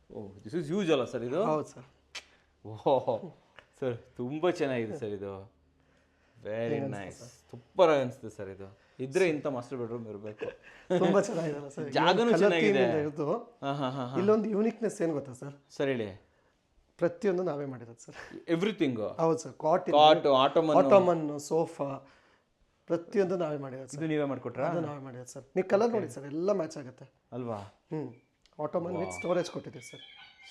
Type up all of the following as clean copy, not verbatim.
Oh this is use ಅಲ್ಲ sir ಇದು? ಹೌದು ಸರ್. ಓಹೋ ಸರ್ ತುಂಬ ಚೆನ್ನಾಗಿದೆ ಸರ್ ಇದು. ವೆರಿ ನೈಸ್, ಸೂಪರ್ ಅನಿಸ್ತು ಸರ್ ಇದು. ಇದ್ರೆ ಇಂಥ ಮಾಸ್ಟರ್ ಬೆಡ್ರೂಮ್ ಇರಬೇಕು. ತುಂಬಾ ಚೆನ್ನಾಗಿದೆ ಸರ್. ಜಾಗನೂ ಚೆನ್ನಾಗಿದೆ. ಇಲ್ಲೊಂದು ಯೂನಿಕ್ನೆಸ್ ಏನು ಗೊತ್ತಾ ಸರ್? ಸರ್ ಹೇಳಿ. ಪ್ರತಿಯೊಂದು ನಾವೇ ಮಾಡಿರೋದು ಸರ್. ಎವ್ರಿಥಿಂಗ್. ಹೌದು ಸರ್. ಕಾಟ್, ಆಟೋಮನ್, ಸೋಫಾ ಪ್ರತಿಯೊಂದು ನಾವೇ ಮಾಡಿರೋದು ಸರ್. ಇದು ನೀವೇ ಮಾಡ್ಕೊಟ್ರಾ? ಅದು ನಾವೇ ಮಾಡಿರೋದು ಸರ್. ನೀವು ಕಲರ್ ನೋಡಿ ಸರ್, ಎಲ್ಲ ಮ್ಯಾಚ್ ಆಗುತ್ತೆ ಅಲ್ವಾ? ಆಟೋಮನ್ ವಿತ್ ಸ್ಟೋರೇಜ್ ಕೊಟ್ಟಿದ್ದೀವಿ ಸರ್.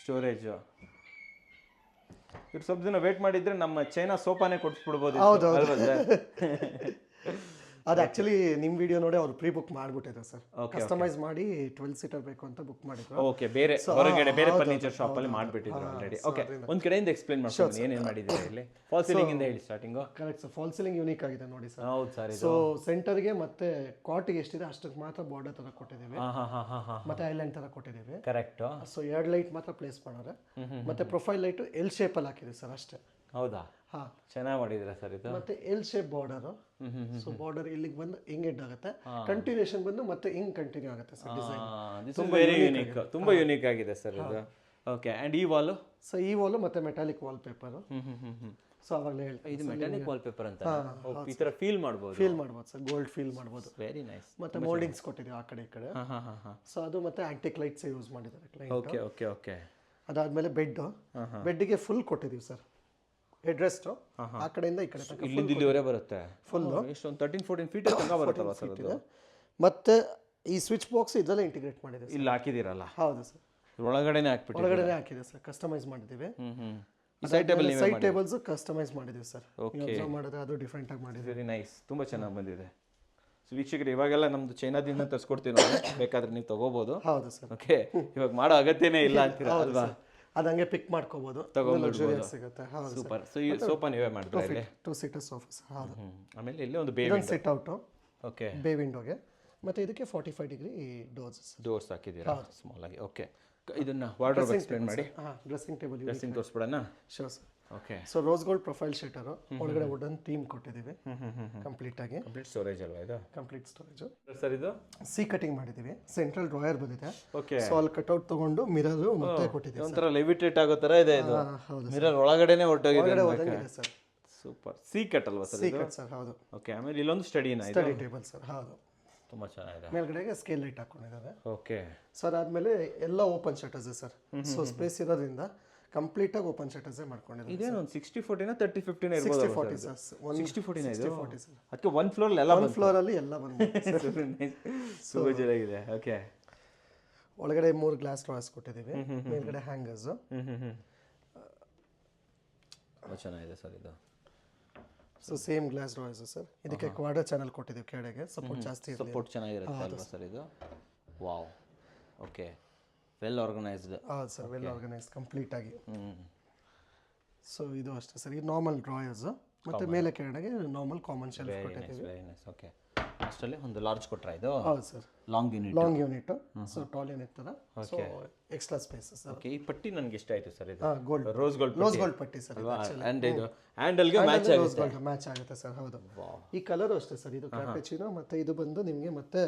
ಸ್ಟೋರೇಜ್ ಇವ್ರು ಸ್ವಲ್ಪ ದಿನ ವೇಟ್ ಮಾಡಿದ್ರೆ ನಮ್ಮ ಚೈನಾ ಸೋಫಾನೇ ಕೊಡಿಸ್ಬಿಡ್ಬೋದು. ಹೌದು ಅಲ್ವಾ ಸರ್? ಅದು ಆಕ್ಚುಲಿ ನಿಮ್ಮ ವಿಡಿಯೋ ನೋಡಿ ಅವ್ರು ಪ್ರೀ ಬುಕ್ ಮಾಡಿಬಿಟ್ಟಿದ್ದಾರೆ ಸರ್. ಕಸ್ಟಮೈಸ್ ಮಾಡಿ 12 ಸೀಟರ್ ಬೇಕು ಅಂತ ಬುಕ್ ಮಾಡಿದ್ರು. ಓಕೆ, ಬೇರೆ ಹೊರಗಡೆ ಬೇರೆ ಫರ್ನಿಚರ್ ಶಾಪ್ ಅಲ್ಲಿ ಮಾಡಿಬಿಟ್ಟಿದ್ರು ಆಲ್ರೆಡಿ. ಓಕೆ, ಒಂದು ಕಡೆಯಿಂದ ಎಕ್ಸ್ಪ್ಲೇನ್ ಮಾಡ್ತೀನಿ ಏನೇನು ಮಾಡಿದ್ದೀರಾ ಇಲ್ಲಿ. ಫಾಲ್ ಸೀಲಿಂಗ್ ಇಂದ ಹೇಳಿ starting. Correct sir. Fall ceiling unique ಆಗಿದೆ ನೋಡಿ ಸರ್. ಹೌದು ಸರ್. ಸೊ ಸೆಂಟರ್ಗೆ ಮತ್ತೆ ಕಾಟಿಗೆ ಎಷ್ಟಿದೆ ಅಷ್ಟಕ್ಕೆ ಮಾತ್ರ ಬಾರ್ಡರ್ ತರ ಕೊಟ್ಟಿದ್ದೀವಿ, ಮತ್ತೆ ಐಲ್ಯಾಂಡ್ ತರ ಕೊಟ್ಟಿದ್ದೀವಿ. ಕರೆಕ್ಟ್. ಸೊ 2 ಲೈಟ್ ಮಾತ್ರ ಪ್ಲೇಸ್ ಮಾಡೋರೆ, ಮತ್ತೆ ಪ್ರೊಫೈಲ್ ಲೈಟ್ ಎಲ್ ಶೇಪ್ ಅಲ್ಲಿ ಹಾಕಿದೆ ಸರ್ ಅಷ್ಟೇ. ಹೌದಾ? ಹಾ, ಚೆನ್ನಾಗಿ ಮಾಡಿದ್ದೀರಾ ಸರ್ ಇದು. ಮತ್ತೆ L shape border. So border ಇಲ್ಲಿಗೆ ಬಂದು ಹಿಂಗ್ ಎಂಡ್ ಆಗುತ್ತೆ, ಕಂಟಿನ್ಯೂಷನ್ ಬಂದು ಮತ್ತೆ ಹಿಂಗ್ ಕಂಟಿನ್ಯೂ ಆಗುತ್ತೆ ಸರ್. ಡಿಸೈನ್ ವೆರಿ ಯೂನಿಕ್, ತುಂಬಾ ಯೂನಿಕ್ ಆಗಿದೆ ಸರ್ ಇದು. ಓಕೆ, ಅಂಡ್ ಈ ವಾಲ್? ಸೊ ಈ ವಾಲ್ ಮತ್ತೆ ಮೆಟಾಲಿಕ್ ವಾಲ್ ಪೇಪರ್. ಸೊ ಅವಾಗಲೇ ಹೇಳ್ತೀನಿ, ಇದು ಮೆಟಾಲಿಕ್ ವಾಲ್ ಪೇಪರ್ ಅಂತ ಈ ತರ ಫೀಲ್ ಮಾಡ್ಬೋದು ಸರ್. ಗೋಲ್ಡ್ ಫೀಲ್ ಮಾಡ್ಬೋದು. Very nice. ಮತ್ತೆ ಮೋಲ್ಡಿಂಗ್ಸ್ ಕೊಟ್ಟಿದ್ದೀವಿ ಆ ಕಡೆ ಈ ಕಡೆ. ಸೊ ಅದು ಮತ್ತೆ ಆಂಟಿಕ್ ಲೈಟ್ಸ್ ಯೂಸ್ ಮಾಡಿದ್ದಾರೆ ಕ್ಲೈಂಟ್. Okay okay okay. ಅದಾದ್ಮೇಲೆ ಬೆಡ್ಗೆ ಫುಲ್ ಕೊಟ್ಟಿದ್ದೀವಿ ಸರ್. ಹೆಡ್ ರೆಸ್ಟ್ ಆ ಕಡೆಯಿಂದ ಈ ಕಡೆ ತನಕ ಇಲ್ಲಿಂದ ಇಲ್ಲಿವರೆಗೆ ಬರುತ್ತೆ ಫುಲ್. ಎಷ್ಟೊಂದು 13-14 ಫೀಟ್ ತನಕ ಬರುತ್ತಲ್ಲ ಸರ್ ಅದು. ಮತ್ತೆ ಈ ಸ್ವಿಚ್ ಬಾಕ್ಸ್ ಇದರಲ್ಲೇ ಇಂಟಿಗ್ರೇಟ್ ಮಾಡಿದೆ ಇಲ್ಲಿ ಹಾಕಿದಿರಲ್ಲ? ಹೌದು ಸರ್. ಒಳಗಡೆನೇ ಹಾಕ್ಬಿಟ್ಟು ಒಳಗಡೆನೇ ಹಾಕಿದೆ ಸರ್. ಕಸ್ಟಮೈಸ್ ಮಾಡಿದ್ದೀವಿ. ಸೈಡ್ ಟೇಬಲ್ಸ್ ಕಸ್ಟಮೈಸ್ ಮಾಡಿದ್ದೀವಿ ಸರ್. ಅಬ್ಸರ್ವ್ ಮಾಡಿದ್ರೆ ಅದು ಡಿಫ್ರೆಂಟ್ ಆಗಿ ಮಾಡಿದ್ದೀವಿ. ವೆರಿ ನೈಸ್, ತುಂಬ ಚೆನ್ನಾಗಿ ಬಂದಿದೆ. ಸೊ ವೀಕ್ಷಕರು, ಇವಾಗೆಲ್ಲ ನಮ್ದು ಚೈನಾದಿಂದ ತರಿಸ್ಕೊಡ್ತೀವಿ ನಾವು, ಬೇಕಾದ್ರೆ ನೀವು ತಗೋಬಹುದು. ಹೌದು ಸರ್. ಓಕೆ, ಇವಾಗ ಮಾಡೋ ಅಗತ್ಯನೇ ಇಲ್ಲ ಅಂತೀರಾ ಅಲ್ವಾ? ಅದು ಹಂಗೆ ಪಿಕ್ ಮಾಡ್ಕೋಬಹುದು, ಲಕ್ಸುರಿಯಾಗಿ ಸಿಗುತ್ತೆ. ಹೌದು ಸೂಪರ್. ಸೊ ಈ ಸೋಫಾ ನೀವೇ ಮಾಡಿದ್ರೆ 2 ಸೀಟರ್ ಸೋಫಾ ಸರ್. ಹೌದು. ಆಮೇಲೆ ಇಲ್ಲಿ ಒಂದು ಬೇ ಸಿಟ್ ಔಟ್. ಓಕೆ, ಬೇ ವಿಂಡೋಗೆ ಮತ್ತೆ ಇದಕ್ಕೆ 45 ಡಿಗ್ರಿ ಡೋರ್ಸ್ ಹಾಕಿದ್ದೀರಾ ಸ್ಮಾಲ್ ಆಗಿ. ಓಕೆ, ಇದನ್ನ ವಾರ್ಡ್ರೋಬ್ ಎಕ್ಸ್ಪ್ಲೇನ್ ಮಾಡಿ. ಡ್ರೆಸ್ಸಿಂಗ್ ಟೇಬಲ್ ತೋರಿಸ್ಬಿಡೋಣ. Sure sir. Okay. So rose gold profile shutter, ಒಳಗಡೆ ವುಡನ್ ಥೀಮ್ ಕೊಟ್ಟಿದ್ದೀವಿ ಕಂಪ್ಲೀಟ್ ಆಗಿ. ಕಂಪ್ಲೀಟ್ ಸ್ಟೋರೇಜ್ ಅಲ್ವಾ ಇದು? Complete storage sir. ಇದು ಸಿ ಕಟಿಂಗ್ ಮಾಡಿದ್ದೀವಿ. ಸೆಂಟ್ರಲ್ ಡ್ರಾಯರ್ ಬಂದಿದೆ. ಓಕೆ. ಸೊ ಅಲ್ಲಿ ಕಟ್ಔಟ್ ತಗೊಂಡು ಮಿರರ್ ಮತ್ತೆ ಕೊಟ್ಟಿದ್ದೀವಿ. ಒಂಥರ ಲೆವಿಟೇಟ್ ಆಗೋ ಥರ ಇದೆ ಇದು. ಹೌದು. ಮಿರರ್ ಒಳಗಡೆನೆ ಹೊರಟೋಗಿದೆ ಸರ್. ಸೂಪರ್. ಸಿ ಕಟ್ ಅಲ್ವಾ ಸರ್? C cut sir. ಹೌದು. ಓಕೆ. ಆಮೇಲೆ ಇಲ್ಲೊಂದು ಸ್ಟಡಿ ಟೇಬಲ್ ಸರ್. ಹೌದು, ತುಂಬ ಚೆನ್ನಾಗಿದೆ. ಮೇಲ್ಗಡೆಗೆ ಸ್ಕೇಲ್ ಲೈಟ್ ಹಾಕೊಂಡಿದ್ದಾರೆ. Okay sir. ಆದ್ಮೇಲೆ ಎಲ್ಲ open shutters sir. So space ಇರೋದ್ರಿಂದ ಕಂಪ್ಲೀಟ್ ಆಗಿ ಓಪನ್ ಶಟರ್ಸ್ ಮಾಡ್ಕೊಂಡಿದ್ದಾರೆ. ಇದೇನು ಒಂದು 60-40 30-15 ಇರ್ಬೋದು? 60-40 ಸರ್. 60-40 ಇದು. 60-40 ಸರ್. ಅದಕ್ಕೆ ಒಂದು ಫ್ಲೋರ್ ಎಲ್ಲ ಫ್ಲೋರ್ ಅಲ್ಲಿ ಎಲ್ಲ ಬಂದಿದೆ. ತುಂಬ ಚೆನ್ನಾಗಿದೆ. ಓಕೆ. ಒಳಗಡೆ 3 ಗ್ಲಾಸ್ ಡ್ರಾಯರ್ಸ್ ಕೊಟ್ಟಿದ್ದೀವಿ, ಮೇಲ್ಗಡೆ ಹ್ಯಾಂಗರ್ಸ್. ತುಂಬ ಚೆನ್ನಾಗಿದೆ ಸರ್ ಇದು. So same glass drawers sir. ಇದಕ್ಕೆ ಕ್ವಾರ್ಟರ್ ಚಾನಲ್ ಕೊಟ್ಟಿದ್ದೀವಿ ಕೆಳಗೆ, ಸಪೋರ್ಟ್ ಜಾಸ್ತಿ ಇದೆ. ಸಪೋರ್ಟ್ ಚೆನ್ನಾಗಿರುತ್ತೆ ಅಲ್ವಾ ಸರ್ ಇದು? ವಾವ್. Okay, well organised. ಹೌದು ಸರ್, ವೆಲ್ ಆರ್ಗನೈಸ್ಡ್ ಕಂಪ್ಲೀಟ್ ಆಗಿ. ಸೊ ಇದು ಅಷ್ಟೇ ಸರ್. ಇದು ನಾರ್ಮಲ್ ಡ್ರಾಯರ್ಸ್, ಮತ್ತೆ ಮೇಲೆ ಕೆಳಗೆ ನಾರ್ಮಲ್ ಕಾಮನ್ ಶೆಲ್ಫ್ ಕೊಟ್ಟಿದ್ದೀವಿ. Very nice. ಓಕೆ. ಅಷ್ಟರಲ್ಲಿ ಒಂದು ಲಾರ್ಜ್ ಕೊಟ್ರಾ ಇದು? ಹೌದು sir. Long unit. So tall unit ತರ. So extra space sir. Okay. ಈ ಪಟ್ಟಿ ನನಗೆ ಇಷ್ಟ ಆಯ್ತು ಸರ್. ಇದು ಗೋಲ್ಡ್, ರೋಸ್ ಗೋಲ್ಡ್ ಪಟ್ಟಿ ಸರ್. ಅಂಡ್ ಇದು ಹ್ಯಾಂಡಲ್ಗೆ ಮ್ಯಾಚ್ ಆಗುತ್ತೆ. ಮ್ಯಾಚ್ ಆಗುತ್ತೆ ಸರ್. ಹೌದು. ಈ ಕಲರ್ ಅಷ್ಟೇ ಸರ್. ಇದು ಕ್ಯಾಪೆಚಿನೋ, ಮತ್ತೆ ಇದು ಬಂದು ನಿಮಗೆ ಮತ್ತೆ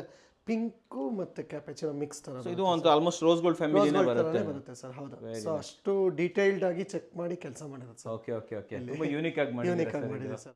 ಪಿಂಕು ಮತ್ತೆ ಕ್ಯಾಪೆಚಿನೋ ಮಿಕ್ಸ್ ತರ. ಇದು ಅಂತ ಆಲ್ಮೋಸ್ಟ್ ರೋಸ್ ಗೋಲ್ಡ್ ಫ್ಯಾಮಿಲಿನೇ ಬರುತ್ತೆ ಸರ್. ಹೌದು. ಸೊ ಅಷ್ಟು ಡೀಟೇಲ್ಡ್ ಆಗಿ ಚೆಕ್ ಮಾಡಿ ಕೆಲಸ ಮಾಡಿರೋದು ಸರ್. Okay okay okay. ತುಂಬಾ ಯೂನಿಕ್ ಆಗಿ ಮಾಡಿದ್ದಾರೆ ಸರ್.